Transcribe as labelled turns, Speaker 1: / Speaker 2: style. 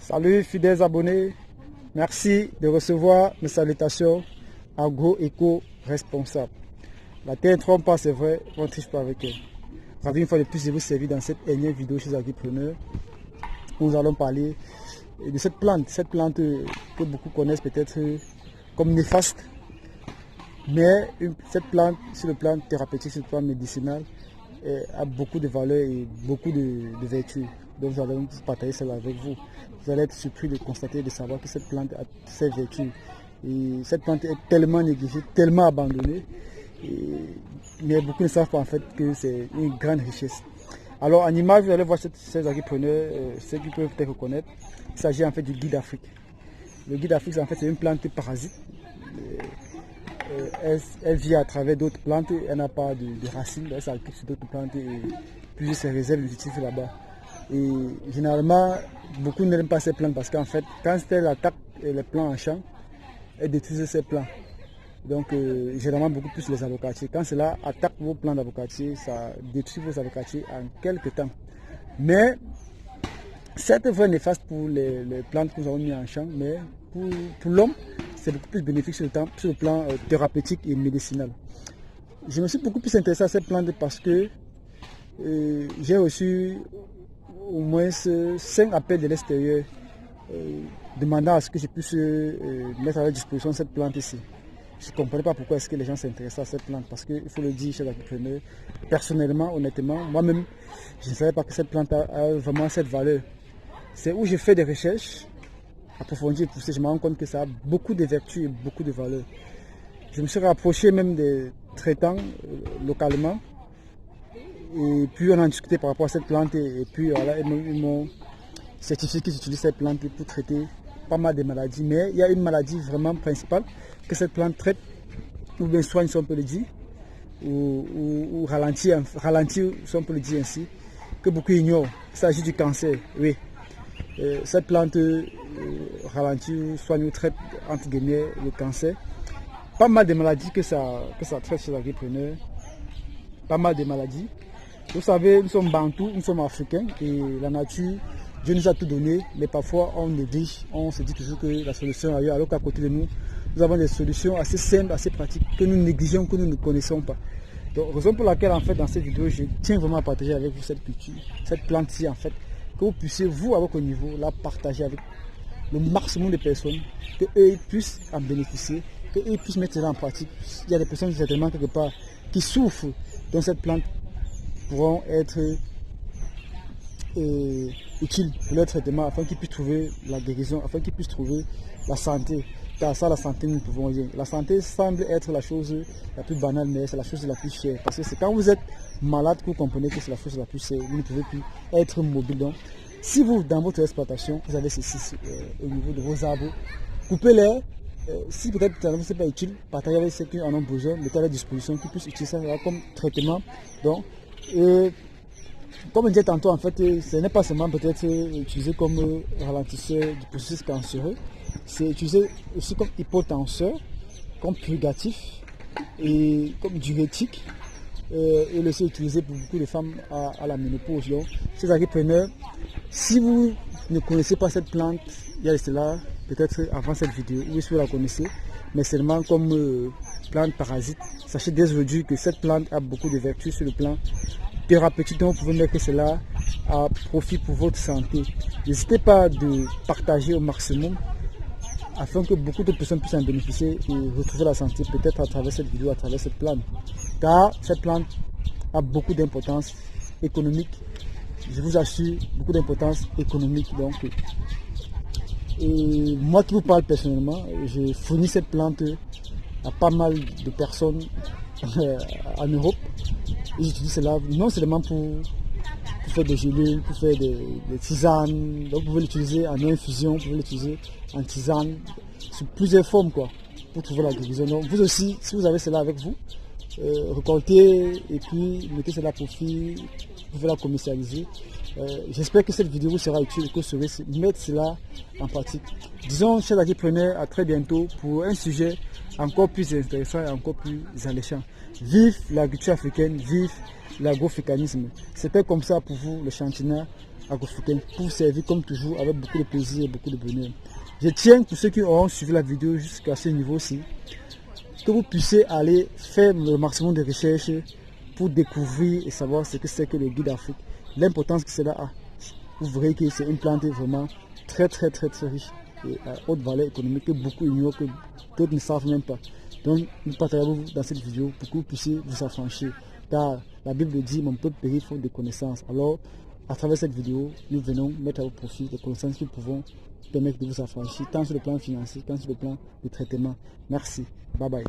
Speaker 1: Salut fidèles abonnés, merci de recevoir mes salutations agro-éco-responsables. La terre ne trompe pas, c'est vrai, on ne triche pas avec elle. Ravi une fois de plus de vous servir dans cette énième vidéo chez Agripreneur. Nous allons parler de cette plante que beaucoup connaissent peut-être comme néfaste. Mais cette plante, sur le plan thérapeutique, sur le plan médicinal, a beaucoup de valeurs et beaucoup de vertus. Donc nous allons partager cela avec vous. Vous allez être surpris de constater, de savoir que cette plante a ses vertus. Et cette plante est tellement négligée, tellement abandonnée, mais beaucoup ne savent pas en fait que c'est une grande richesse. Alors en image, vous allez voir ces agripreneurs, ceux qui peuvent peut-être reconnaître. Il s'agit en fait du gui d'Afrique. Le gui d'Afrique, en fait, c'est une plante parasite. Elle vit à travers d'autres plantes, elle n'a pas de racines, elle s'agrippe sur d'autres plantes et puis ses réserves nutritives là-bas. Et généralement, beaucoup n'aiment pas ces plantes parce qu'en fait, quand elle attaque les plants en champ, elle détruit ces plants. Donc, généralement, beaucoup plus les avocatiers. Quand cela attaque vos plants d'avocatiers, ça détruit vos avocatiers en quelques temps. Mais, c'est vrai néfaste pour les plantes que nous avons mis en champ, mais pour l'homme, c'est beaucoup plus bénéfique sur le plan thérapeutique et médicinal. Je me suis beaucoup plus intéressé à cette plante parce que j'ai reçu au moins 5 appels de l'extérieur demandant à ce que je puisse mettre à la disposition cette plante ici. Je ne comprenais pas pourquoi est-ce que les gens s'intéressaient à cette plante parce qu'il faut le dire chez l'entrepreneur, personnellement, honnêtement, moi-même, je ne savais pas que cette plante a vraiment cette valeur. C'est où j'ai fait des recherches approfondies et poussées, je me rends compte que ça a beaucoup de vertus et beaucoup de valeurs. Je me suis rapproché même des traitants localement. Et puis on a discuté par rapport à cette plante et puis voilà, ils m'ont certifié qu'ils utilisent cette plante pour traiter pas mal de maladies. Mais il y a une maladie vraiment principale que cette plante traite, ou bien soigne si on peut le dire, ou ralentit si on peut le dire ainsi, que beaucoup ignorent. Il s'agit du cancer, oui. Cette plante ralentit, soigne ou traite entre guillemets le cancer. Pas mal de maladies que ça traite chez l'agripreneur. Pas mal de maladies. Vous savez, nous sommes bantous, nous sommes africains et la nature, Dieu nous a tout donné, mais parfois on néglige, on se dit toujours que la solution est ailleurs, alors qu'à côté de nous, nous avons des solutions assez simples, assez pratiques, que nous négligeons, que nous ne connaissons pas. Donc, raison pour laquelle, en fait, dans cette vidéo, je tiens vraiment à partager avec vous cette culture, cette plante-ci, en fait, que vous puissiez, vous, à votre niveau, la partager avec le maximum de personnes, qu'eux puissent en bénéficier, qu'eux puissent mettre cela en pratique. Il y a des personnes, certainement, quelque part, qui souffrent dans cette plante, pourront être utiles pour leur traitement afin qu'ils puissent trouver la guérison, afin qu'ils puissent trouver la santé. Car ça, la santé, nous pouvons dire. La santé semble être la chose la plus banale, mais c'est la chose la plus chère. Parce que c'est quand vous êtes malade que vous comprenez que c'est la chose la plus chère. Vous ne pouvez plus être mobile. Donc, si vous, dans votre exploitation, vous avez ceci au niveau de vos arbres, coupez-les. Si peut-être ce n'est pas utile, partagez avec ceux qui en ont besoin, mettez à leur disposition, qu'ils puissent utiliser ça comme traitement. Donc, comme je disais tantôt, en fait, ce n'est pas seulement peut-être utilisé comme ralentisseur du processus cancéreux, c'est utilisé aussi comme hypotenseur, comme purgatif et comme diurétique. Et aussi utilisé pour beaucoup de femmes à la ménopause. Donc, ces agripreneurs, si vous ne connaissez pas cette plante, il y a cela peut-être avant cette vidéo, ou si vous la connaissez, mais seulement comme plante parasite. Sachez dès aujourd'hui que cette plante a beaucoup de vertus sur le plan thérapeutique, donc vous pouvez mettre cela à profit pour votre santé. N'hésitez pas de partager au maximum afin que beaucoup de personnes puissent en bénéficier et retrouver la santé peut-être à travers cette vidéo, à travers cette plante. Car cette plante a beaucoup d'importance économique, je vous assure, beaucoup d'importance économique. Donc, et moi qui vous parle personnellement, je fournis cette plante à pas mal de personnes en Europe. Et j'utilise cela non seulement pour faire des gélules, pour faire des tisanes. Donc vous pouvez l'utiliser en infusion, vous pouvez l'utiliser en tisane, sous plusieurs formes quoi, pour trouver la guérison. Donc vous aussi, si vous avez cela avec vous, récoltez et puis mettez cela à profit, vous pouvez la commercialiser. J'espère que cette vidéo vous sera utile et que vous saurez mettre cela en pratique. Disons, chers agripreneurs, à très bientôt pour un sujet encore plus intéressant et encore plus alléchant. Vive l'agriculture africaine, vive l'agrofucanisme. C'était comme ça pour vous, le Chantina, Agofouken pour vous servir comme toujours avec beaucoup de plaisir et beaucoup de bonheur. Je tiens pour ceux qui auront suivi la vidéo jusqu'à ce niveau-ci, que vous puissiez aller faire le maximum de recherches pour découvrir et savoir ce que c'est que le guide d'Afrique, l'importance que cela a. Vous verrez que c'est une plante vraiment très riche et à haute valeur économique que beaucoup ignorent, que d'autres ne savent même pas. Donc nous partageons dans cette vidéo pour que vous puissiez vous affranchir, car la Bible dit mon peuple périt faute de connaissances. Alors à travers cette vidéo, nous venons mettre à vos profit des connaissances qui pourront permettre de vous affranchir tant sur le plan financier qu'en sur le plan de traitement. Merci. Bye bye.